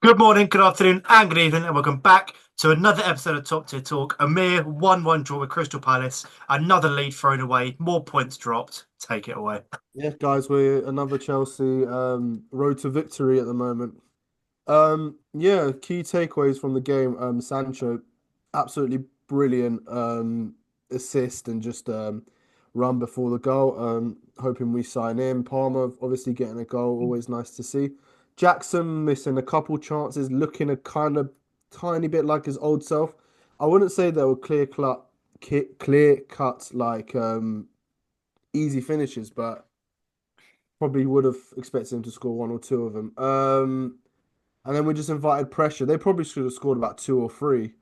Good morning, good afternoon, and good evening, and welcome back to another episode of Top Tier Talk. A mere 1-1 draw with Crystal Palace. Another lead thrown away, more points dropped. Take it away. Yeah, guys, we're another Chelsea road to victory at the moment. Yeah, key takeaways from the game. Sancho, absolutely brilliant assist and just run before the goal. Hoping we sign in. Palmer obviously getting a goal, always nice to see. Jackson missing a couple chances, looking a kind of tiny bit like his old self. I wouldn't say they were clear cut like easy finishes, but probably would have expected him to score one or two of them. And then we just invited pressure. They probably should have scored about two or three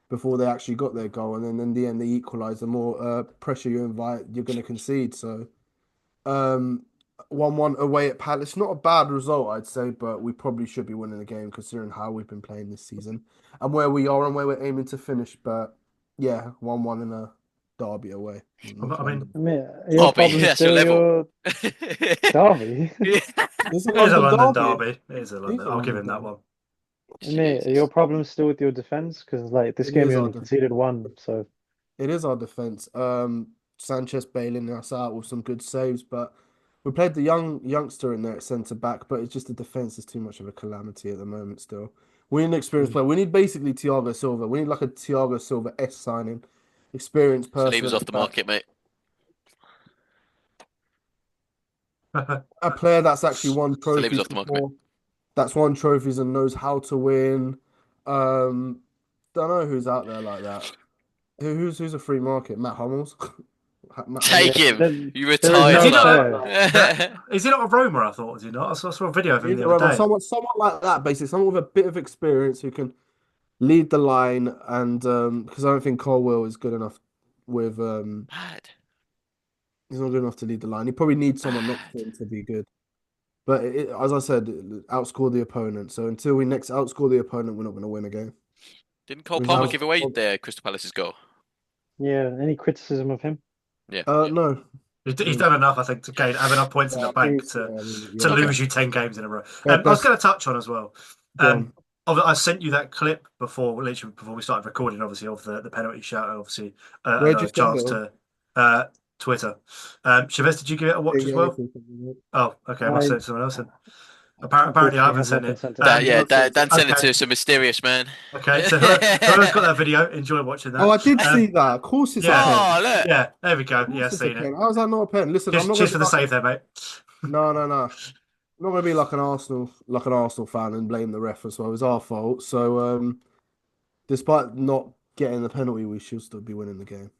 before they actually got their goal. And then in the end, they equalised. The more pressure you invite, you're going to concede. So, 1-1 away at Palace. Not a bad result, I'd say, but we probably should be winning the game considering how we've been playing this season and where we are and where we're aiming to finish. But yeah, 1-1 in a derby away in North I mean, London. I mean, your Derby, problem that's your still level. your Derby. Yeah. It's a it is a London London derby. derby. It is a It is London. a I'll give London him that derby. one. I mean, your Jesus. problem still with your defense because like this It game is you our only defense. conceded one. So It is our defense. Sanchez bailing us out with some good saves, but we played the youngster in there at centre back, but it's just the defense is too much of a calamity at the moment still. We need an experienced mm, player. We need basically Thiago Silva. We need like a Thiago Silva S signing, experienced So leave person us at off the the back, market, mate. a player that's actually won So leave us trophies off the market, mate. before, that's won trophies and knows how to win. Um, don't know who's out there like that. Who's a free market? Matt Hummels. Matt yeah, Take Hummels. him. then You there is Is retired he no not player. that. is he not a Roma, I thought, was he not? I saw a video of him He's the a other Roma, day. someone like that, basically, someone with a bit of experience who can lead the line, and because I don't think Colwell is good enough with Mad. he's not good enough to lead the line. He probably needs someone next to Mad. him to be good. But as I said, outscore the opponent. So until we next outscore the opponent, we're not going to win a game. Didn't Cole We Palmer have give away their Crystal Palace's goal? Yeah, any criticism of him? Yeah. no. He's Mm. done enough, I think, to have enough points in Yeah, the I think bank it's, yeah, I mean, to yeah. Okay. lose you 10 games in a row. I was Best going to touch on as well. go Um, on. I sent you that clip before, literally before we started recording, obviously, of the penalty shot, obviously, Where'd you another send it chance on? to Twitter. Chavez, did you give it a Yeah, watch as yeah, well? yeah. Oh, okay, I must I send it to someone else. Then. Apparently, I unfortunately haven't has sent not been it. sent to me. Yeah, Dan sent it Okay, to some mysterious man. okay. So whoever's got that video, enjoy watching Oh, that. I did see that. Of course, it's a Yeah, pen. Oh, look. yeah. There we go. Of Yeah, course, it's a seen it. pen. How is that not a pen? Listen, I'm Cheers, not gonna cheers be for the like save there, mate. no. I'm not gonna be like an Arsenal fan and blame the ref as well. It's our fault. So despite not getting the penalty, we should still be winning the game.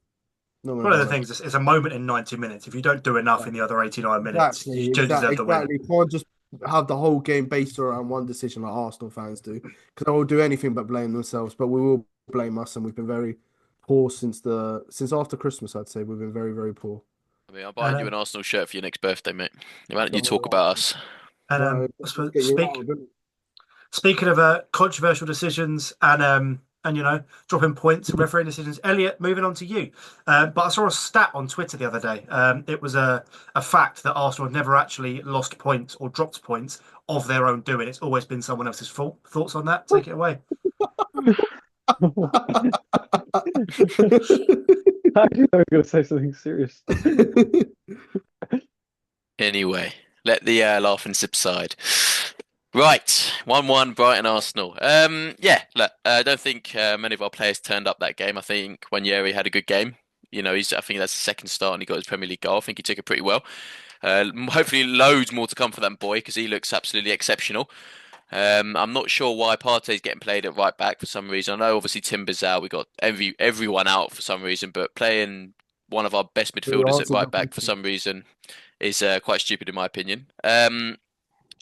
Not gonna One of be the like things is it's a moment in 90 minutes. If you don't do enough in the other 89 minutes, you do deserve to win. exactly. You can't just have the whole game based around one decision like Arsenal fans do, because they will do anything but blame themselves. But we will blame us, and we've been very poor since after Christmas. I'd say we've been very very poor. I mean, I'm And buying you an Arsenal shirt for your next birthday, mate. Why don't you Don't talk worry. about us? No, I let's suppose get you out of it. speaking of controversial decisions and dropping points and refereeing decisions, Elliot, moving on to you. But I saw a stat on Twitter the other day. It was a fact that Arsenal have never actually lost points or dropped points of their own doing. It's always been someone else's fault. Thoughts on that? Take it away. I knew I was going to say something serious. Anyway, let the laughing subside. Right, 1-1 Brighton Arsenal. Yeah, look, I don't think many of our players turned up that game. I think Wanyeri had a good game. I think that's the second start and he got his Premier League goal. I think he took it pretty well. Hopefully, loads more to come for that boy because he looks absolutely exceptional. I'm not sure why Partey's getting played at right back for some reason. I know obviously Timber's out. We got everyone out for some reason, but playing one of our best Who midfielders at answered the right back for question? some reason is quite stupid in my opinion.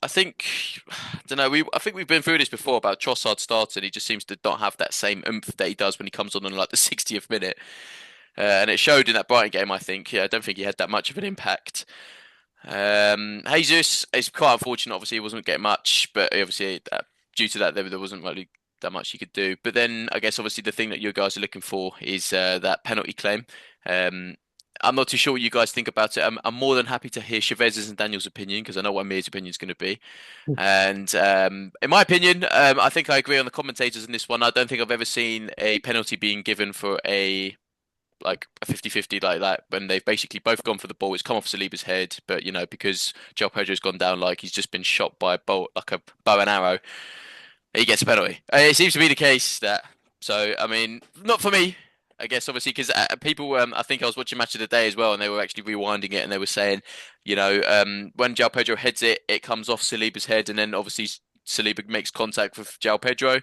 I think, I don't know. I think we've been through this before about Trossard starting. He just seems to not have that same oomph that he does when he comes on like the 60th minute, and it showed in that Brighton game. I think. Yeah, I don't think he had that much of an impact. Jesus is quite unfortunate. Obviously, he wasn't getting much, but obviously due to that, there wasn't really that much he could do. But then I guess obviously the thing that you guys are looking for is that penalty claim. Um, I'm not too sure what you guys think about it. I'm more than happy to hear Chavez's and Daniel's opinion because I know what Amir's opinion is going to be. And in my opinion, I think I agree on the commentators in this one. I don't think I've ever seen a penalty being given for a like a 50-50 like that when they've basically both gone for the ball. It's come off Saliba's head, but because João Pedro's gone down like he's just been shot by a bolt like a bow and arrow, he gets a penalty. It seems to be the case that. So I mean, not for me. I guess obviously because people, I think I was watching Match of the Day as well, and they were actually rewinding it, and they were saying, when João Pedro heads it, it comes off Saliba's head, and then obviously Saliba makes contact with João Pedro.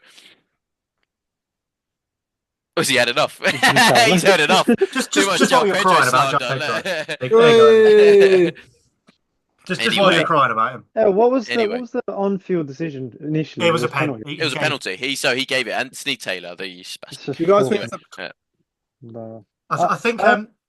Has he had enough? He's had enough. Just Too much just while João you're Pedro crying about João slander. Pedro. There you go. Hey! Just while you're Anyway. crying about him. What was Anyway. the on-field decision initially? It was a pen. It was a penalty. He gave it. Anthony Taylor, the spastic. You guys think Anyway, it's a No. I think.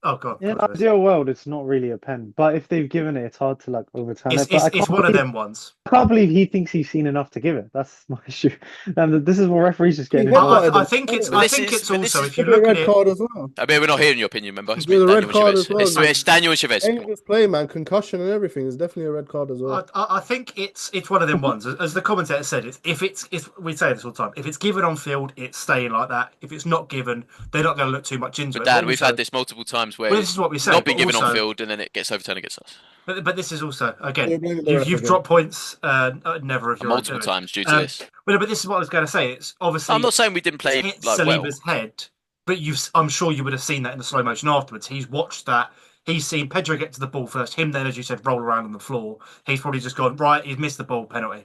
Oh god. In an ideal world, it's not really a pen, but if they've given it, it's hard to like overturn It's it. But I it's can't one of believe- them ones. I can't believe he thinks he's seen enough to give it. That's my issue. And this is what referees just getting Yeah, involved. I think it's. But I this think is- it's but this also is- if you Give it a look at red it. card as well. I mean, we're not hearing your opinion, remember? It's With a Daniel red and card Chavez. as well, It's Daniel and Chavez. Dangerous play, man. Concussion and everything. It's definitely a red card as well. I think it's one of them ones. As the commentator said, if we say this all the time, if it's given on field, it's staying like that. If it's not given, they're not going to look too much into But it. Dan, But we've also- had this multiple times where Well, this is what we say. not been but given on also- field and then it gets overturned against us. But this is also again, Yeah, blame the ref you've again. dropped points. Never of your own Multiple doing. times due to this. But this is what I was going to say. It's obviously I'm not saying we didn't play hit like well. Saliba's head, but I'm sure you would have seen that in the slow motion afterwards. He's watched that. He's seen Pedro get to the ball first. Him then, as you said, roll around on the floor. He's probably just gone right. He's missed the ball, penalty.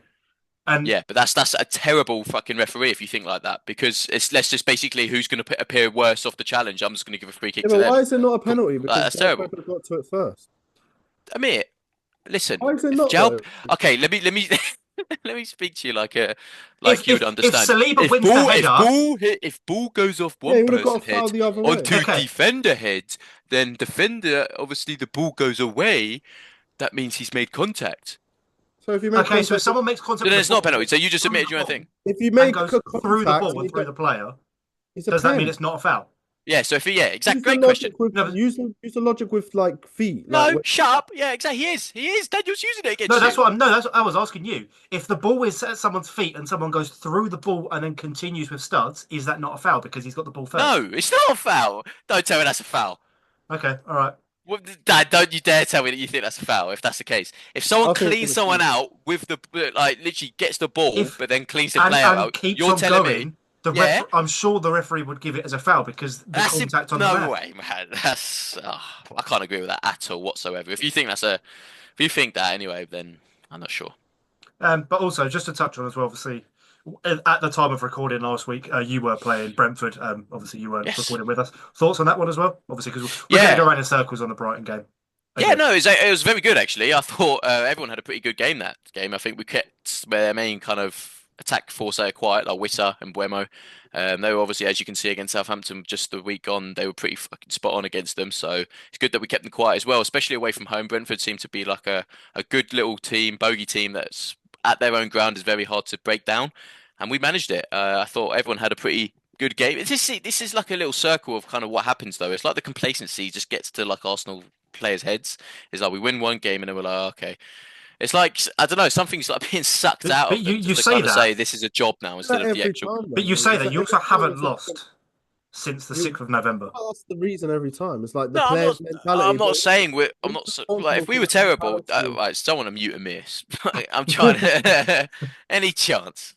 And Yeah, but that's a terrible fucking referee if you think like that because it's let's just basically who's going to appear worse off the challenge. I'm just going to give a free kick Yeah, to but them. why is it not a penalty? Because That's João terrible. Pedro got to it first. Amir, listen. Why is it if not? João- though? Okay, let me let me speak to you like you would if understand. Saliba wins the header, If ball goes off Yeah, one he would have got a person's foul head the other way. onto Okay. defender head, then defender obviously the ball goes away. That means he's made contact. So if you make okay. So if contact, someone makes contact, So then with it's the not a ball penalty. So you just through admitted the your own ball thing. if you and make goes a through the contact ball and and you through get- the player, it's a does that pen. mean it's not a foul? Yeah. So if he, yeah, exactly. Use the Great question. logic with- No, but- use the logic with like feet. No, like, shut up. Yeah, exactly. He is. He is. Daniel's using it against No, that's you. what I'm. No, that's what I was asking you. If the ball is at someone's feet and someone goes through the ball and then continues with studs, is that not a foul because he's got the ball first? No, it's not a foul. Don't tell me that's a foul. Okay, all right. Well, Dad, don't you dare tell me that you think that's a foul if that's the case. If someone I think cleans it's someone a out with the like literally gets the ball If- but then cleans the And, player and out, keeps you're on telling going. me The I'm sure the referee would give it as a foul because the that's contact on the no left. way, man. That's I can't agree with that at all whatsoever. If you think if you think that anyway, then I'm not sure. But also, just to touch on as well, obviously, at the time of recording last week, you were playing Brentford. Obviously, you weren't Yes. recording with us. Thoughts on that one as well? Obviously, because we're Yeah. going to go around in circles on the Brighton game. Yeah, no, it was very good actually. I thought everyone had a pretty good game that game. I think we kept their main kind of attack force out quiet, like Wissa and Buemo. They were obviously, as you can see, against Southampton just the week on, they were pretty fucking spot on against them. So it's good that we kept them quiet as well, especially away from home. Brentford seemed to be like a good little team, bogey team that's at their own ground is very hard to break down, and we managed it. I thought everyone had a pretty good game. This is like a little circle of kind of what happens though. It's like the complacency just gets to like Arsenal players' heads. It's like we win one game and then we're like, okay. It's like I don't know, something's like being sucked But- out but of you- them you just to say kind of that. say this is a job now instead of the every actual. time, But you though. say It's that like you also every time haven't it's like- lost since the You- 6th of November. That's the reason every time. It's like the No, players' mentality. I'm not but- saying we're. I'm Who's not responsible like if we for were that terrible. mentality? Right, someone to mute a miss. I'm trying to. Any chance?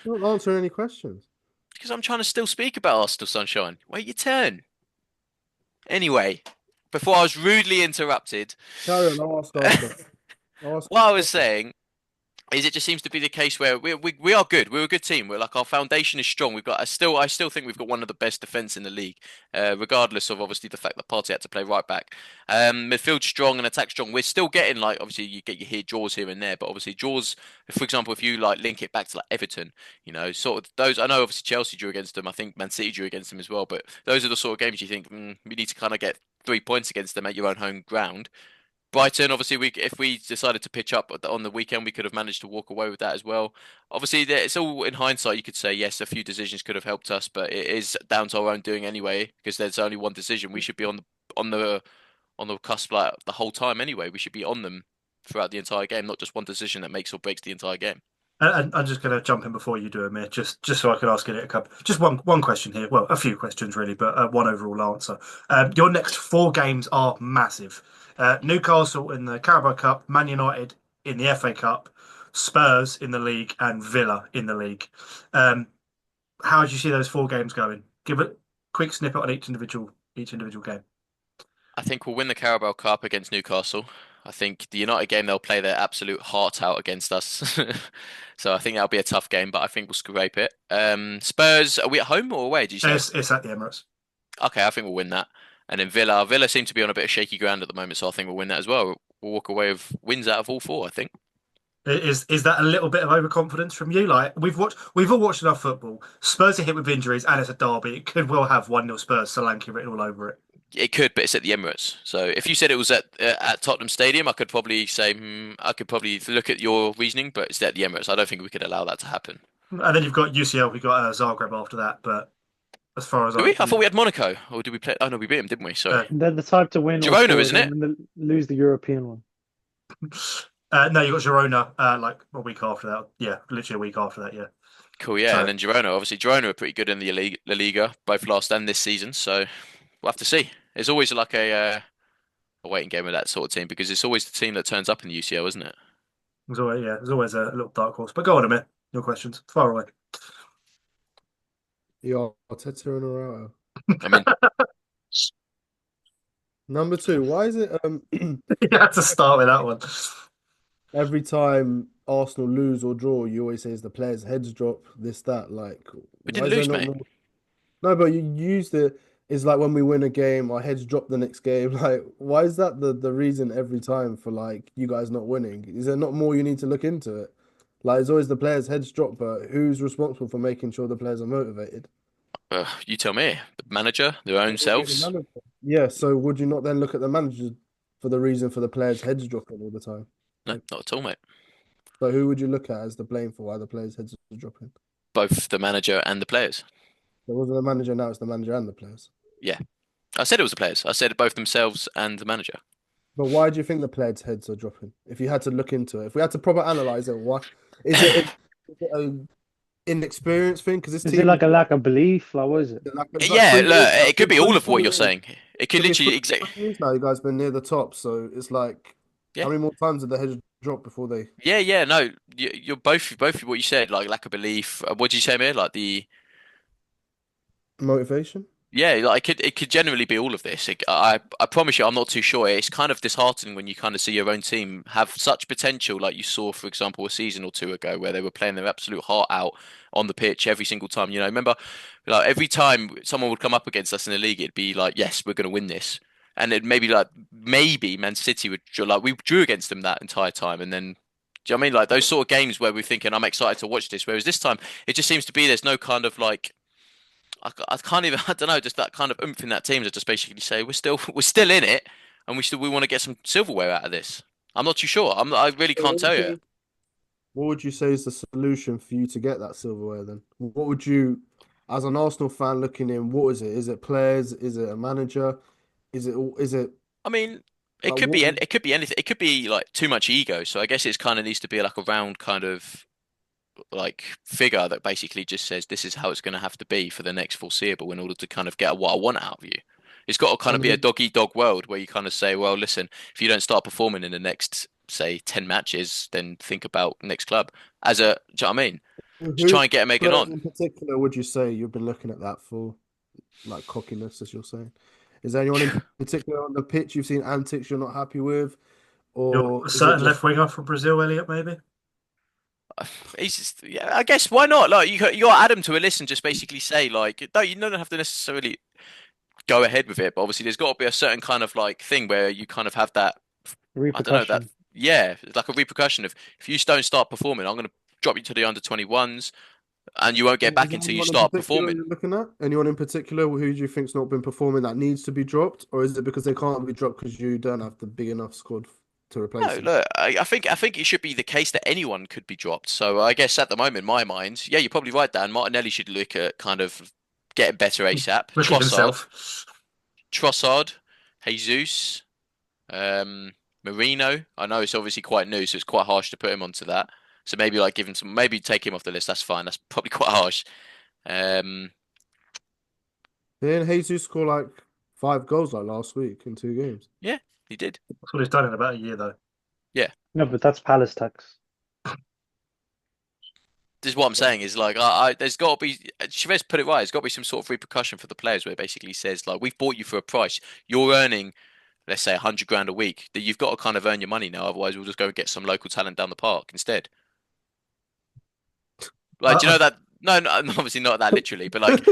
You're not answering any questions. Because I'm trying to still speak about Arsenal, Sunshine. Wait your turn. Anyway, before I was rudely interrupted, Carry on. I'll ask after. I'll ask what I was saying is it just seems to be the case where we are good. We're a good team. We're like our foundation is strong. We've got I still think we've got one of the best defence in the league, regardless of obviously the fact that Partey had to play right back. Midfield strong and attack strong. We're still getting like obviously you get your draws here and there, but obviously draws. For example, if you like link it back to like Everton, sort of those. I know obviously Chelsea drew against them. I think Man City drew against them as well. But those are the sort of games you think we need to kind of get 3 points against them at your own home ground. Brighton, obviously, if we decided to pitch up on the weekend, we could have managed to walk away with that as well. Obviously, it's all in hindsight. You could say yes, a few decisions could have helped us, but it is down to our own doing anyway because there's only one decision. We should be on the on the cusp like the whole time anyway. We should be on them throughout the entire game, not just one decision that makes or breaks the entire game. And I'm just going to jump in before you do, Amir, just so I can ask it a couple. Just one question here. Well, a few questions really, but one overall answer. Your next 4 games are massive. Newcastle in the Carabao Cup, Man United in the FA Cup, Spurs in the league, and Villa in the league. How do you see those 4 games going? Give a quick snippet on each individual game. I think we'll win the Carabao Cup against Newcastle. I think the United game they'll play their absolute heart out against us. So I think that'll be a tough game, but I think we'll scrape it. Spurs, are we at home or away, did you say? It's at the Emirates. Okay, I think we'll win that. And then Villa seem to be on a bit of shaky ground at the moment, so I think we'll win that as well. We'll walk away with wins out of all 4, I think. Is that a little bit of overconfidence from you? Like we've all watched enough football. Spurs are hit with injuries, and it's a derby. It could well have 1-0 Spurs, Solanke written all over it. It could, but it's at the Emirates. So if you said it was at Tottenham Stadium, I could probably say I could probably look at your reasoning, but it's at the Emirates. I don't think we could allow that to happen. And then you've got UCL. We got Zagreb after that. But as far as Do we? I thought we had Monaco, or did we play? Oh no, we beat them, didn't we? Sorry. They're the type to win Girona, or isn't it? and then lose the European one. no, you got Girona like a week after that. Yeah, literally a week after that. Yeah. Cool, yeah. So- And then Girona, obviously Girona are pretty good in the La Liga, both last and this season. So we'll have to see. It's always like a waiting game with that sort of team because it's always the team that turns up in the UCL, isn't it? There's always a little dark horse. But go on, Amir. Your questions. Far away. Yeah, Arteta and Araujo. I mean, Number 2, why is it You had to start with that one. every time Arsenal lose or draw, you always say it's the players' heads drop, this, that. Like, we why didn't is there lose, not mate. more? No, but you used it. It's like when we win a game, our heads drop the next game. Like, why is that the reason every time for like you guys not winning? Is there not more you need to look into it? Like, it's always the players' heads drop, but who's responsible for making sure the players are motivated? You tell me. The manager, their own Look at the selves. manager. Yeah, so would you not then look at the manager for the reason for the players' heads dropping all the time? No, not at all, mate. So who would you look at as the blame for why the players' heads are dropping? Both the manager and the players. There wasn't the manager, now it's the manager and the players. I said it was the players. I said both themselves and the manager. But why do you think the players' heads are dropping? If you had to look into it, if we had to proper analyze it, why is it a inexperienced thing? Because this Is team it like a lack of belief? Like, what is it? like, it's like Yeah, 3 look, years now, it could be all of what 24 you're years. saying. It could It's literally been exact. 20 years now. You guys been near the top, so it's like Yeah. how many more times did the heads drop before they Yeah, no, you're both what you said, like lack of belief. What did you say, Mir? Like the motivation? yeah, like it could generally be all of this. I promise you, I'm not too sure. It's kind of disheartening when you kind of see your own team have such potential, like you saw, for example, a season or 2 ago, where they were playing their absolute heart out on the pitch every single time. You know, remember, like every time someone would come up against us in the league, it'd be like, yes, we're going to win this, and it maybe Man City would like we drew against them that entire time, and then. Do you know what I mean? Like those sort of games where we're thinking, I'm excited to watch this. Whereas this time, it just seems to be there's no kind of like I can't even I don't know just that kind of oomph in that team to just basically say we're still in it and we want to get some silverware out of this. I'm not too sure. I really So can't tell you. What would you say is the solution for you to get that silverware then? What would you, as an Arsenal fan looking in, what is it? Is it players? Is it a manager? Is it I mean, like what? it could be anything. It could be like too much ego. So I guess it's kind of needs to be like a round kind of like figure that basically just says this is how it's going to have to be for the next foreseeable in order to kind of get what I want out of you. It's got to kind of And be a who, dog eat dog world where you kind of say, well, listen, if you don't start performing in the next, say, 10 matches, then think about next club. Do you know what I mean? Just who try and get Megan players on. in particular would you say you've been looking at that for, like cockiness, as you're saying? Is there anyone in particular on the pitch you've seen antics you're not happy with, or A is it certain just left winger from Brazil, Elliot, maybe. He's just, yeah, I guess why not? Like you got Adam to a list and just basically say like, no, you don't have to necessarily go ahead with it, but obviously there's got to be a certain kind of like thing where you kind of have that, I don't know, that Repercussion. yeah, it's like a repercussion of if you don't start performing, I'm going to drop you to the under 21s and you won't get is back there until you anyone in start particular performing. you're looking at? Anyone in particular who do you think's not been performing that needs to be dropped, or is it because they can't be dropped because you don't have the big enough squad to replace No, them? look, I think it should be the case that anyone could be dropped. So I guess at the moment, in my mind, yeah, you're probably right, Dan. Martinelli should look at kind of getting better ASAP. Look at himself. Trossard, Jesus. Marino, I know it's obviously quite new, so it's quite harsh to put him onto that. So maybe like give him some, maybe take him off the list. That's fine. That's probably quite harsh. Um, Didn't Jesus score like 5 goals like last week in 2 games? yeah, he did. That's what he's done in about a year, though. Yeah, No, but that's Palace tax. this is what I'm saying is like there's got to be. Chavez put it right. There's got to be some sort of repercussion for the players where it basically says like we've bought you for a price. You're earning, let's say, 100 grand a week. That you've got to kind of earn your money now. Otherwise, we'll just go and get some local talent down the park instead. Like, do you I, know that? No, no, obviously not that literally, but like,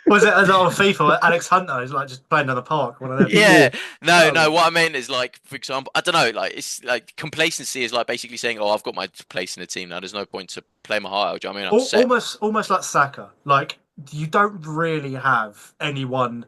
was it a lot of FIFA? Alex Hunter is like just playing down the park. One of them. yeah, no, no. Um, What I mean is like, for example, I don't know, like it's like complacency is like basically saying, "Oh, I've got my place in the team now. There's no point to play my heart out." Do you know what I mean? I'm set. Almost like Saka. Like you don't really have anyone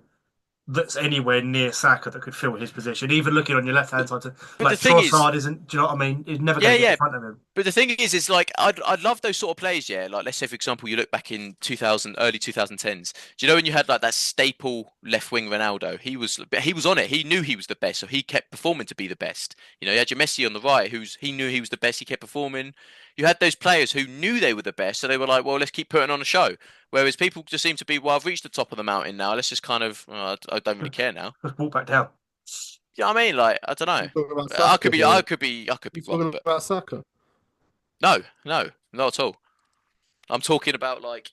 that's anywhere near Saka that could fill his position. Even looking on your left hand side, But the like thing is, Trossard isn't. Do you know what I mean? He's never going yeah, to get in yeah. front of him. But the thing is like I'd love those sort of players, yeah. Like let's say for example, you look back in 2000, early 2010s. Do you know when you had like that staple left wing Ronaldo? He was on it. He knew he was the best, so he kept performing to be the best. You know, you had your Messi on the right, he knew he was the best. He kept performing. You had those players who knew they were the best, so they were like, well, let's keep putting on a show. Whereas people just seem to be, well, I've reached the top of the mountain now. Let's just kind of, I don't really care now. Just walk back down. You know what I mean? Like I don't know. you talking about I Saka could be, here? I could be You wrong, talking but about Saka? no, no, not at all. I'm talking about like,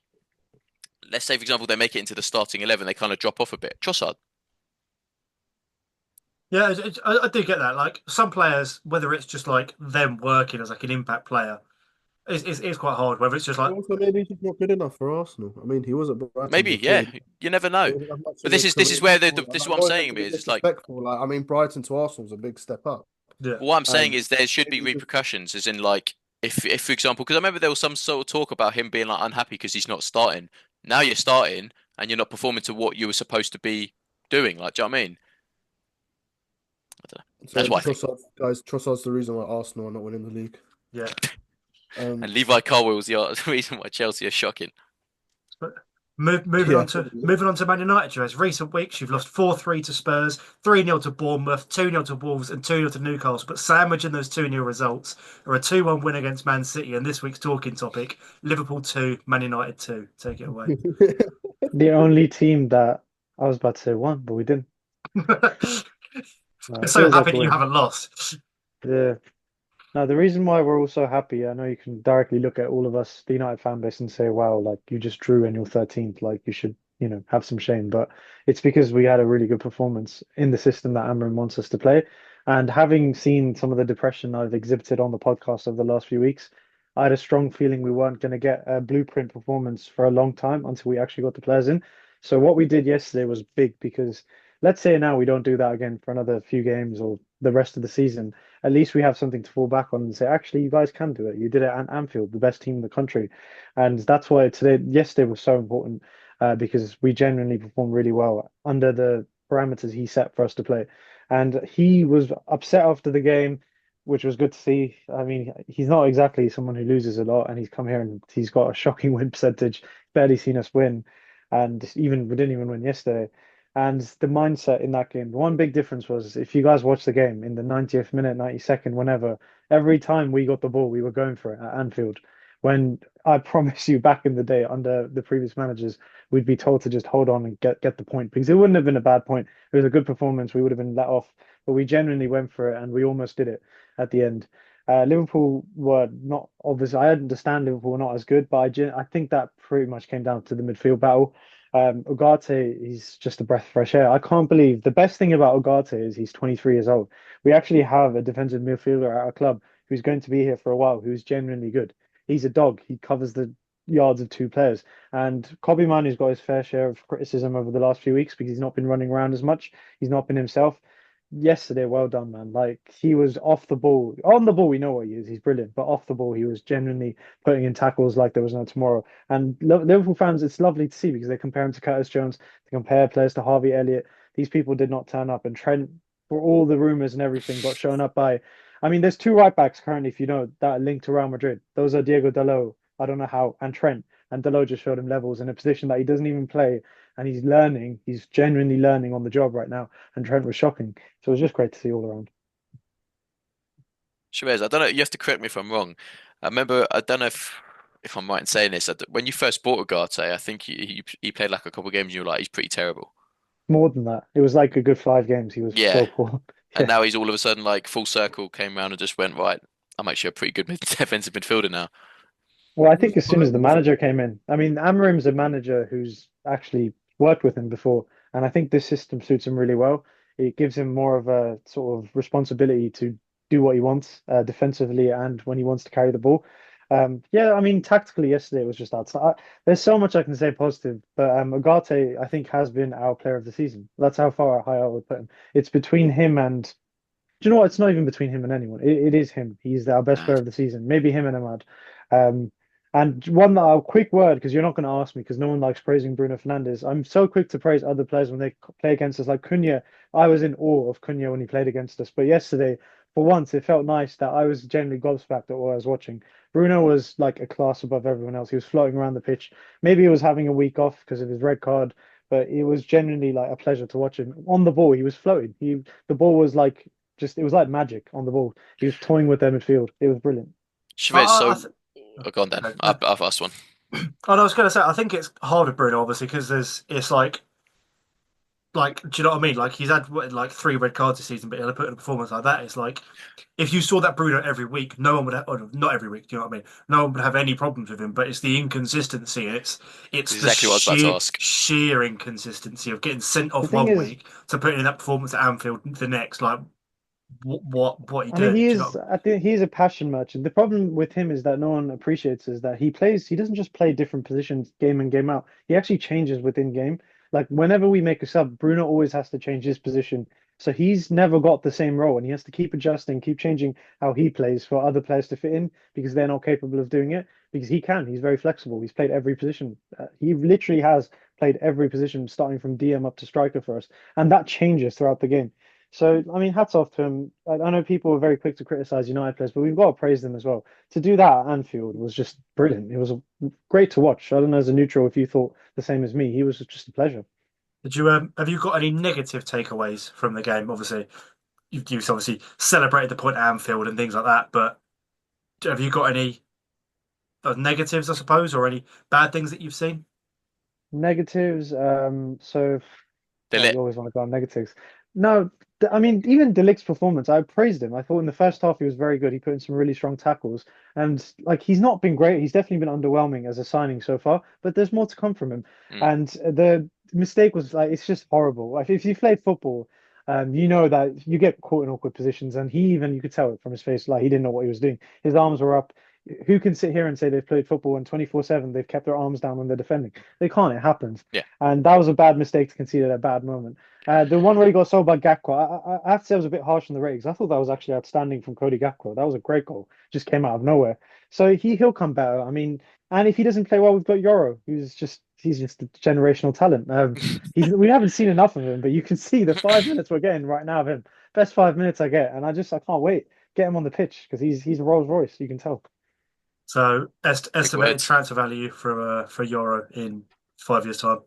let's say for example they make it into the starting 11, they kind of drop off a bit. Trossard, Yeah, I do get that. Like some players, whether it's just like them working as like an impact player, it's quite hard. Whether it's just like Also, maybe he's not good enough for Arsenal. I mean, he was at Brighton maybe, before. yeah, you never He know. doesn't have much But of a this is career where before that. this And is I what I'm don't want saying to be is it's like disrespectful. Like, I mean, Brighton to Arsenal is a big step up. yeah, what I'm saying And is there should be maybe just repercussions, as in like if for example, because I remember there was some sort of talk about him being like unhappy because he's not starting. Now you're starting and you're not performing to what you were supposed to be doing. Like, do you know what I mean? I don't know. so That's what I think. Trossard, guys, Trossard's the reason why Arsenal are not winning the league. yeah. And Um, Levi Colwill's the reason why Chelsea are shocking. But moving yeah, on to probably. moving on to Man United, Joe. Recent weeks, you've lost 4-3 to Spurs, 3-0 to Bournemouth, 2-0 to Wolves, and 2-0 to Newcastle. But sandwiching those 2-0 results are a 2-1 win against Man City. And this week's talking topic: Liverpool 2, Man United 2. Take it away. The only team that I was about to say won, but we didn't. I'm It so feels like happy a that you win. haven't lost. Yeah. Now, the reason why we're all so happy, I know you can directly look at all of us, the United fan base, and say, wow, like you just drew and you're 13th, like you should, have some shame. But it's because we had a really good performance in the system that Amrin wants us to play. And having seen some of the depression I've exhibited on the podcast over the last few weeks, I had a strong feeling we weren't going to get a blueprint performance for a long time until we actually got the players in. So what we did yesterday was big because let's say now we don't do that again for another few games or the rest of the season, at least we have something to fall back on and say, actually, you guys can do it. You did it at Anfield, the best team in the country. And that's why yesterday was so important because we genuinely performed really well under the parameters he set for us to play. And he was upset after the game, which was good to see. I mean, he's not exactly someone who loses a lot, and he's come here and he's got a shocking win percentage, barely seen us win. And we didn't even win yesterday. And the mindset in that game, the one big difference was if you guys watch the game in the 90th minute, 92nd, whenever, every time we got the ball, we were going for it at Anfield. When I promise you, back in the day, under the previous managers, we'd be told to just hold on and get the point because it wouldn't have been a bad point. It was a good performance. We would have been let off, but we genuinely went for it and we almost did it at the end. Liverpool were not obviously. I understand Liverpool were not as good, but I think that pretty much came down to the midfield battle. Ugarte, he's just a breath of fresh air. I can't believe the best thing about Ugarte is he's 23 years old. We actually have a defensive midfielder at our club who's going to be here for a while, who's genuinely good. He's a dog. He covers the yards of two players. And Kobe Manu's got his fair share of criticism over the last few weeks because he's not been running around as much. He's not been himself. Yesterday, well done, man. Like he was off the ball. On the ball, we know what he is. He's brilliant. But off the ball, he was genuinely putting in tackles like there was no tomorrow. And Liverpool fans, it's lovely to see because they compare him to Curtis Jones, they compare players to Harvey Elliott. These people did not turn up, and Trent, for all the rumors and everything, got shown up by. I mean, there's two right backs currently, if you know, that are linked to Real Madrid. Those are Diego Dalot, I don't know how, and Trent. and Dalot just showed him levels in a position that he doesn't even play, and he's learning. He's genuinely learning on the job right now, and Trent was shocking. So it was just great to see all around. Shabazz, I don't know. You have to correct me if I'm wrong. I remember. I don't know if I'm right in saying this. When you first bought Ugarte, I think he played like a couple of games. And you were like, he's pretty terrible. More than that, it was like a good 5 games. He was Yeah, so poor. and Yeah. now he's all of a sudden like full circle, came around and just went right. I'm actually a pretty good defensive midfielder now. Well, I He was think as soon as the fine, wasn't manager came in, I mean, Amarim's a manager who's actually worked with him before, and I think this system suits him really well. It gives him more of a sort of responsibility to do what he wants defensively and when he wants to carry the ball. Yeah, I mean, tactically yesterday it was just outside. There's so much I can say positive, but Ugarte, I think, has been our player of the season. That's how far high I would put him. It's between him and do you know what? It's not even between him and anyone. It is him. He's our best Nah. player of the season. Maybe him and Ahmad. Um, and one that I'll quick word because you're not going to ask me because no one likes praising Bruno Fernandes. I'm so quick to praise other players when they play against us. Like Cunha, I was in awe of Cunha when he played against us. But yesterday, for once, it felt nice that I was genuinely gobsmacked at what I was watching. Bruno was like a class above everyone else. He was floating around the pitch. Maybe he was having a week off because of his red card, but it was genuinely like a pleasure to watch him. On the ball, he was floating. The ball was like just it was like magic on the ball. He was toying with their midfield. It was brilliant. Shabazz, I, I, I so th- oh, go on then. okay. I've asked one. And I was going to say, I think it's hard with Bruno, obviously, because it's like, do you know what I mean? Like he's had like 3 red cards this season, but he'll put in a performance like that. It's like if you saw that Bruno every week, no one would have, or not every week. Do you know what I mean? No one would have any problems with him. But it's the inconsistency. It's the Exactly what I was about to ask. sheer inconsistency of getting sent The off thing one is, week to putting in that performance at Anfield the next. Like what are you I mean, doing? he Do you is. know? I think he's a passion merchant. The problem with him is that no one appreciates is that he plays. He doesn't just play different positions game in game out. He actually changes within game. Like whenever we make a sub, Bruno always has to change his position. So he's never got the same role, and he has to keep adjusting, keep changing how he plays for other players to fit in because they're not capable of doing it. Because he can. He's very flexible. He's played every position. He literally has played every position, starting from DM up to striker for us, and that changes throughout the game. So, I mean, hats off to him. I know people are very quick to criticize United players, but we've got to praise them as well. To do that at Anfield was just brilliant. It was great to watch. I don't know as a neutral if you thought the same as me. He was just a pleasure. Did you have you got any negative takeaways from the game? Obviously, you've obviously celebrated the point at Anfield and things like that, but have you got any negatives, I suppose, or any bad things that you've seen? Negatives. They Well, let you always want to go on negatives. No, I mean, even Delict's performance, I praised him. I thought in the first half he was very good. He put in some really strong tackles, and like he's not been great. He's definitely been underwhelming as a signing so far, but there's more to come from him. mm, And the mistake was like it's just horrible. Like if you played football, you know that you get caught in awkward positions, and he even you could tell it from his face, like he didn't know what he was doing. His arms were up. Who can sit here and say they've played football and 24/7 they've kept their arms down when they're defending? They can't. It happens. yeah. And that was a bad mistake to concede at a bad moment. The one where he got sold by Gakpo, I have to say I was a bit harsh on the ratings. I thought that was actually outstanding from Cody Gakpo. That was a great goal. Just came out of nowhere. So he'll come better. I mean, and if he doesn't play well, we've got Euro, he's just a generational talent. We haven't seen enough of him, but you can see the 5 minutes we're getting right now of him. Best 5 minutes I get, and I can't wait. Get him on the pitch because he's a Rolls Royce. You can tell. So Big estimated words. transfer value for Euro in 5 years' time.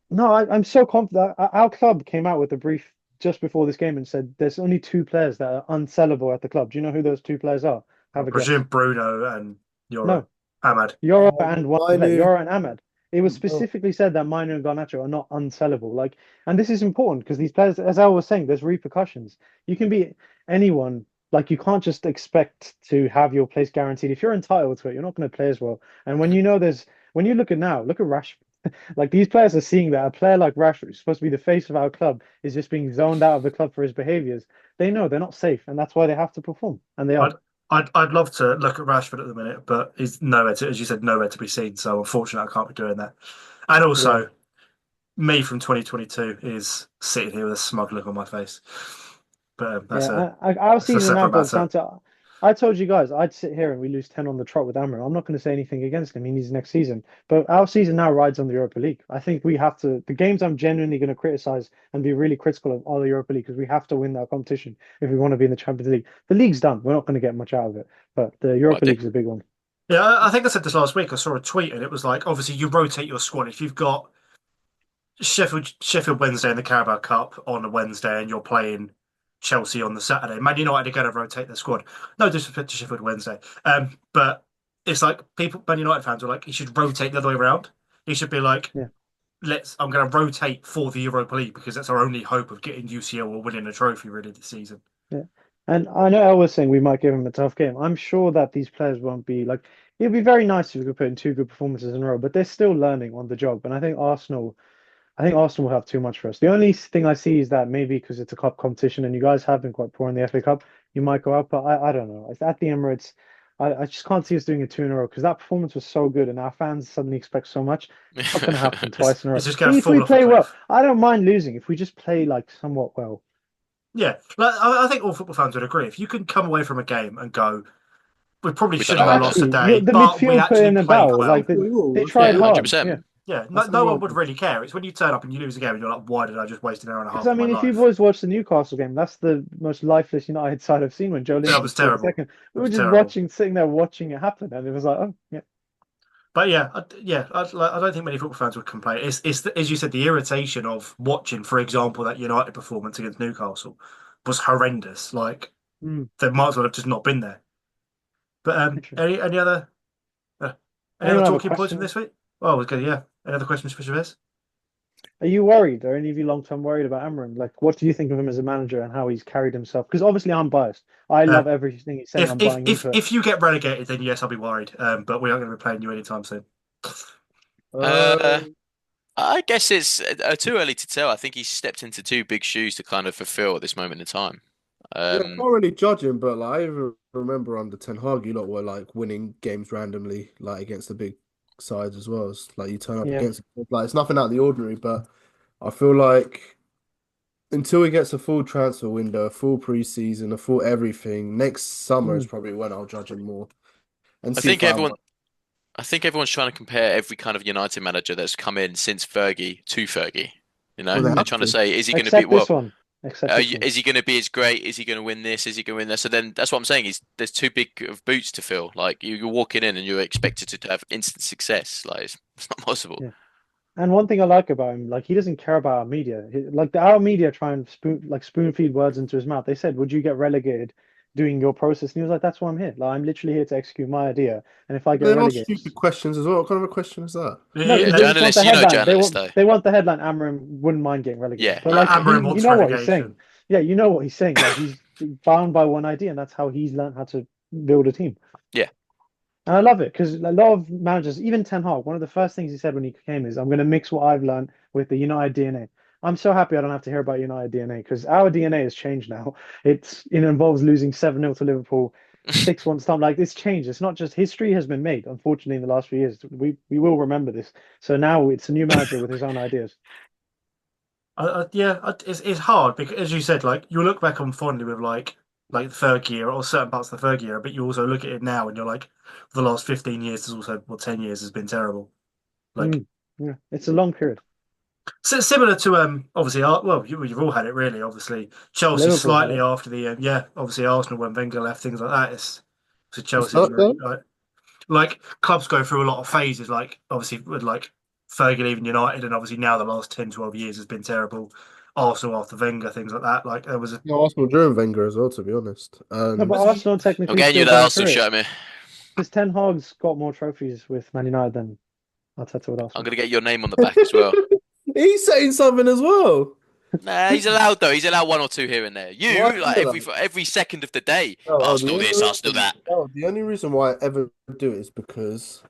No, I'm so confident. Our club came out with a brief just before this game and said there's only 2 players that are unsellable at the club. Do you know who those 2 players are? I Have a guess. presume Bruno and Euro. No, Ahmad. Yoro and one player, Mainu. Yoro and Ahmed. It was Oh, specifically said that Mino and Garnacho are not unsellable. Like, and this is important because these players, as I was saying, there's repercussions. You can be anyone. Like, you can't just expect to have your place guaranteed. If you're entitled to it, you're not going to play as well. And when you know when you look at now, look at Rashford. Like these players are seeing that a player like Rashford, who's supposed to be the face of our club, is just being zoned out of the club for his behaviors. They know they're not safe, and that's why they have to perform, and they I'd, are. I'd love to look at Rashford at the minute, but he's nowhere to, as you said, nowhere to be seen. So unfortunately, I can't be doing that. And Yeah. also, me from 2022 is sitting here with a smug look on my face. But Yeah, our that's a season now separate boils matter. down to. I told you guys I'd sit here and we lose 10 on the trot with Amram. I'm not going to say anything against him. He needs next season. But our season now rides on the Europa League. I think we have to. The games I'm genuinely going to criticize and be really critical of are the Europa League because we have to win that competition if we want to be in the Champions League. The league's done. We're not going to get much out of it. But the Right Europa there. League is a big one. Yeah, I think I said this last week. I saw a tweet and it was like, obviously, you rotate your squad. If you've got Sheffield Wednesday in the Carabao Cup on a Wednesday and you're playing Chelsea on the Saturday, Man United are going to rotate their squad. No disrespect to Sheffield Wednesday, but it's like Man United fans are like, you should rotate the other way around. You should be like, Yeah. I'm going to rotate for the Europa League because that's our only hope of getting UCL or winning a trophy really this season. Yeah. And I know I was saying we might give him a tough game. I'm sure that these players won't be like, it'd be very nice if we could put in two good performances in a row, but they're still learning on the job. And I think Arsenal will have too much for us. The only thing I see is that maybe because it's a cup competition and you guys have been quite poor in the FA Cup, you might go up. But I don't know. It's at the Emirates. I just can't see us doing it two in a row because that performance was so good and our fans suddenly expect so much. It's not going to happen twice in a row. It's just going to If we fall off a play well, cliff. I don't mind losing if we just play like somewhat well. Yeah, like I think all football fans would agree. If you can come away from a game and go, we probably We done shouldn't But our have job. lost actually, today, the but we midfield put actually in a played battle. well. Like they Yeah, tried Yeah, hard. 100%. Yeah. Yeah, that's no one everyone. would really care. It's when you turn up and you lose a game and you're like, why did I just waste an hour and a Because half I of my mean, if you've life? always watched the Newcastle game, that's the most lifeless United side I've seen when Joe That Linton was scored the terrible. second. It We were was just terrible. sitting there watching it happen, and it was like, oh yeah. But yeah, I don't think many football fans would complain. As you said, the irritation of watching, for example, that United performance against Newcastle was horrendous. Like Mm, they might as well have just not been there. But literally. uh, any other Anyone have a talking points from question? this week? Oh, was good. Yeah. Any other questions for Chavez? Are you worried? Are any of you long term worried about Amarim? Like, what do you think of him as a manager and how he's carried himself? Because obviously, I'm biased. I Uh, love everything he's saying. if I'm if buying if into it. if you get relegated, then yes, I'll be worried. But we aren't going to be playing you anytime soon. Uh, Um, I guess it's too early to tell. I think he's stepped into two big shoes to kind of fulfill at this moment in time. yeah, I can't Um, really judge him, but like I even remember under Ten Hag, you lot were like winning games randomly, like against the big sides as well. It's like you turn up Yeah. against like it's nothing out of the ordinary, but I feel like until he gets a full transfer window, a full preseason, a full everything, next summer is Mm, probably when I'll judge him more and I see think if I'm. everyone, I think everyone's trying to compare every kind of United manager that's come in since Fergie to Fergie. You know, Well, they they're mm. have trying to to. say, is he going to be Except this well? one. Except this one. Is he going to be as great? Is he going to win this? Is he going to win that? So then that's what I'm saying. Is there's too big of boots to fill. Like you're walking in and you're expected to have instant success. Like it's not possible. Yeah. And one thing I like about him, like he doesn't care about our media. Our media try and spoon feed words into his mouth. They said, "Would you get relegated doing your process?" And he was like, "That's why I'm here. Like I'm literally here to execute my idea. And if I get They ask relegated, stupid questions as well. What kind of a question is that? no, Yeah, Yeah, because they just want the journalists. You know, headline. They journalists want though. they want the headline. Amram wouldn't mind getting relegated, Yeah, but yeah, like yeah, he, Amarim you wants know what he's saying. relegation. Yeah, you know what he's saying. Like he's bound by one idea, and that's how he's learned how to build a team. yeah. And I love it because a lot of managers, even Ten Hag, one of the first things he said when he came is, "I'm going to mix what I've learned with the United DNA." I'm so happy I don't have to hear about United DNA because our DNA has changed now. It involves losing 7-0 to Liverpool, 6-1 stomp. Like it's changed. It's not just history has been made, unfortunately, in the last few years. We will remember this. So now it's a new manager with his own ideas. It's hard because, as you said, like you look back on fondly with like the Fergie era or certain parts of the Fergie era, but you also look at it now and you're like, the last 15 years has also, well, 10 years has been terrible. Like Mm, yeah, it's a long period. similar to obviously, well, you've all had it really. Obviously, Chelsea Liverpool had slightly it. after the yeah, obviously Arsenal when Wenger left, things like that. It's so Is Chelsea that didn't really so? like clubs go through a lot of phases. Like obviously with like Fergie leaving United, and obviously now the last 10, 12 years has been terrible. Arsenal after Wenger, things like that. Like there was a No, Arsenal during Wenger as well, to be honest. No, but And Arsenal I'm technically getting you still that going Arsenal through it shirt, man. because Ten Hag's got more trophies with Man United than Arteta with I'm Arsenal. gonna get your name on the back as well. he's saying something as well. Nah, he's allowed though. He's allowed one or two here and there. Why You is like he allowed? every second of the day. The Arsenal only this, Arsenal reason, that. the only reason why I ever do it is because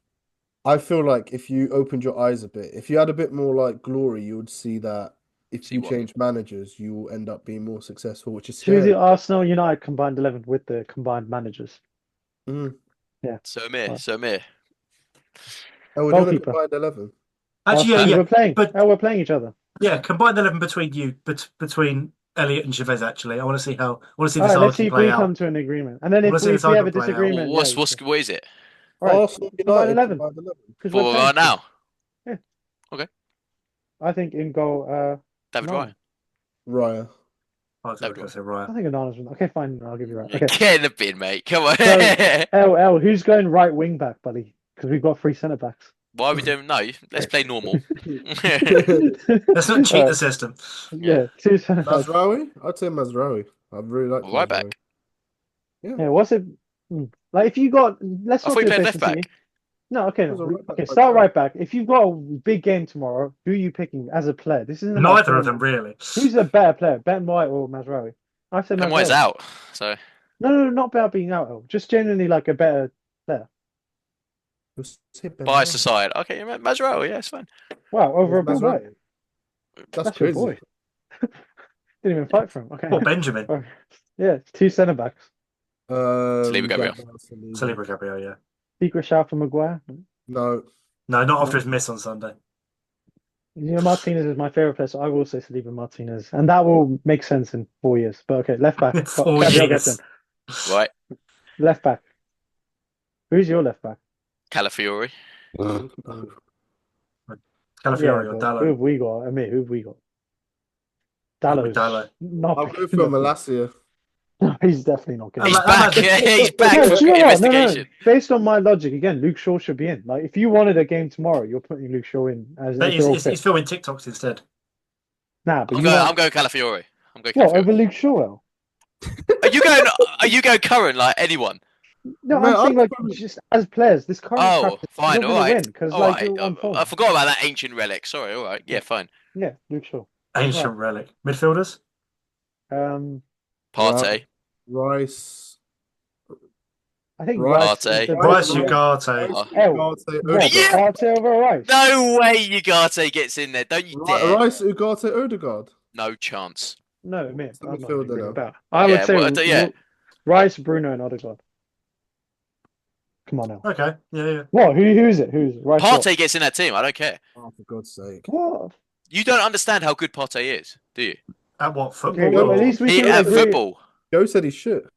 I feel like if you opened your eyes a bit, if you had a bit more like glory, you would see that if See you what? change managers, you will end up being more successful, which is Should we scary. do Arsenal United combined 11 with the combined managers? Mm. Yeah. So me, Right. so me. Oh, we're doing a Goalkeeper. combined 11. actually Arsenal, because Huh? we're playing. but Oh, we're playing each other. yeah, combine the 11 between you, between Elliot and Chavez. Actually, I want to see how I want to see All this right, let's see argument if play we come out. to an agreement. And then I want if to see we this if we have a argument play out. disagreement, yeah, What is it all right, Arsenal combined United 11 combined 11. because we're for playing. right now? Yeah, Okay, I think in goal, David Ryan. Ryan. Raya. I was going to say Raya. I think Onana's one. Okay, fine. I'll give you right. Okay. Get in the bin, mate. Come on. So, L, who's going right wing back, buddy? Because we've got 3 centre backs. Why are we doing no? Let's play normal. Let's not cheat the Alright. system. Yeah, 2 centre backs. Mazraoui? I'd say Mazraoui. I really like Right Mazraoui. back. Yeah, what's it? Like, if you got, let's I not thought you do played it left based on back. City. No, okay, Who's a no. right back Okay, by start now? right back. If you've got a big game tomorrow, who are you picking as a player? This isn't about Neither of them, playing. really. Who's a better player, Ben White or Mazraoui? I said And White's Mazraoui. out. So No, not about being out. L. Just genuinely like a better player. bias aside. Okay, Mazraoui, yeah, it's fine. Wow, over a Ben White. That's your crazy. boy. Didn't even fight for him. Okay. Or Benjamin. Oh, yeah, 2 centre backs. Saliba Gabriel. Saliba Gabriel, yeah. Secret shout for Maguire. No. No, not after his miss on Sunday. You know, Martinez is my favourite player, so I will say Saliba Martinez, and that will make sense in 4 years. But okay, left back. 4 Gabriel years. gets in. Right. Left back. Who's your left back? Calafiori. Calafiori or but Dallo. who have we got? Amir, who have we got? With Dallo's Dallo. not. I'll go for Malacia. No, he's definitely not good. He's That back. man- He's back No, for do you know what? No. investigation. Based on my logic, again, Luke Shaw should be in. Like, if you wanted a game tomorrow, you're putting Luke Shaw in as But if they're all he's fit. filming TikToks instead. Nah, but I'm you going. want I'm going Calafiori. I'm going what Calafiori. over Luke Shaw? Al? Are you going? Are you going current like anyone? No, Man, I'm saying I'd like probably- just as players, this current Oh, practice, fine. you're All gonna right. win because All like right. you're on form. I forgot about that ancient relic. Sorry. All right. Yeah. Fine. Yeah, Luke Shaw. Ancient relic. Midfielders? Partey. Rice. I think Rice. Rice. is the Rice, best- Ugarte. What? Yeah. Partey over Rice? No way Ugarte gets in there. Don't you dare. Rice, Ugarte, Odegaard. No chance. No, man. It's the I'm not midfielder agreeing now. with that. I would Yeah, say well, yeah. Rice, Bruno, and Odegaard. Come on now. Okay, yeah. What? Who is it? Who's Rice? Partey gets in that team. I don't care. Oh, for God's sake. What? You don't understand how good Partey is, do you? At what, football? Okay, well, or- at least we He, can at agree. football. Joe said he should.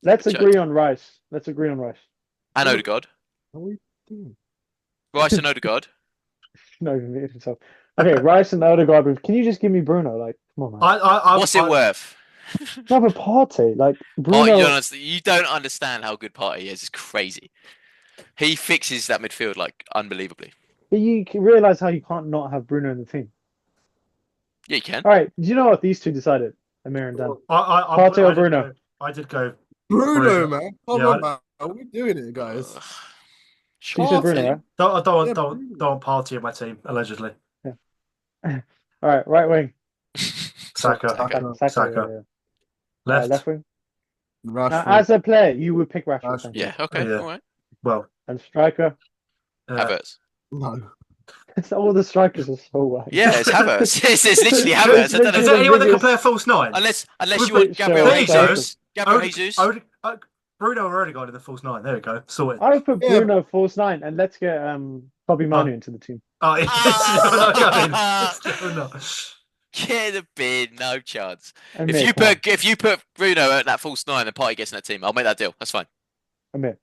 Let's Check. agree on Rice. Let's agree on Rice. And Odegaard. What are we doing? Rice and Odegaard. No, even muted himself. Okay, Rice and Odegaard. Can you just give me Bruno? Like, come on, man. What's What's it worth? No, but Partey, like Partey, Bruno. you don't understand how good Partey is. It's crazy. He fixes that midfield like unbelievably. But you can realize how you can't not have Bruno in the team. Yeah, you can. All right, do you know what these two decided? Amir and Dan. Partey or Bruno? I did go. Bruno, man. Come Yeah, on, man. Are we doing it, guys? You said Bruno, right? Don't Yeah, want Partey in my team, allegedly. All right, right wing. Saka. Saka. Saka. Yeah. Left. Left wing. Now, Rashford. as a player, you would pick Rashford. Rashford. thank you. Yeah, okay, Yeah. all right. Well, And striker. Havertz. No. All the strikers are so whack. Yeah, it's Havertz. It's literally Havertz. I don't is know. there anyone that can biggest- play a false nine? Unless Would you want we- Gabriel so- Jesus. Gabriel Jesus. Bruno or Odegaard in the false nine. There we go. Sorted. I would put Yeah. Bruno false nine, and let's get Bobby Manu into the team. Oh, it's still not going. Still not. Get the bin, no chance. Amir, If you put Bruno at that false nine and Partey gets in that team, I'll make that deal. That's fine. Amir.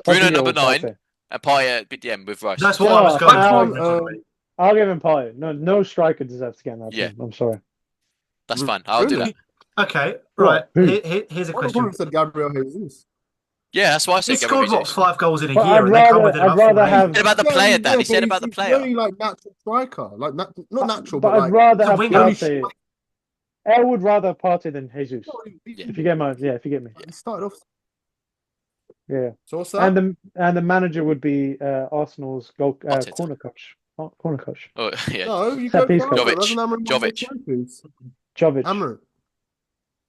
Bruno Partey number or 9 Partey? and Partey at BDM with Rice. That's what I was Yeah, going I for. can't, I'll give him Partey. No striker deserves to get in that Yeah. team. I'm sorry. That's fine. I'll do that. Okay, right. Who? Here's a What question. said Gabriel Jesus? Yeah, that's why I He said Gabriel scored what, Jesus. 5 goals in a But year, I'd and they come rather- within I'd about rather 4 have- games. He said about the player, Dan. He said about the He's player. very, like natural striker, like not natural, But but I'd like rather he's a have winger. Partey. I would rather Partey than Jesus. Yeah. If you get my, if you get me, He started off. yeah. So what's that? And the manager would be Arsenal's Arteta. corner coach. Corner coach. Oh, yeah. No, you Set go piece for coach. Amrin. Doesn't Amrin win more Jovic. trophies? Jovic. Amrin.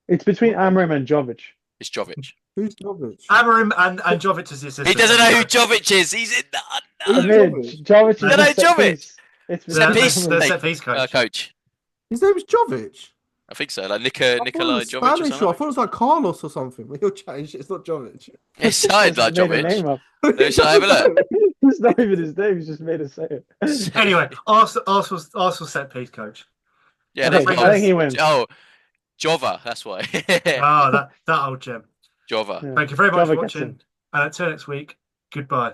It's between Amram and Jovic. It's Jovic. Who's Jovic? Amarim and Jovic is the assistant. He doesn't know who Jovic is. He's in the Who's Amir, Jovic? Jovic is No, the no, set Jovic. piece. It's Set between piece. Amram- The set piece coach. coach. His name is Jovic. I think so. Like I thought it Nikolai was Jovic or Spanish, I something. thought it was like Carlos or something. When you're chatting shit, it's not Jovic. It sounded like Just made a name Jovic. up. Shall I have a look? It's not even his name. He's just made us say it. Anyway, Arsenal set piece coach. Yeah, Okay, that's I think he wins. Oh, Jova. That's why. Oh, that old gem. Jova. Yeah. Thank you very much Java for gets watching. in. And until next week, goodbye.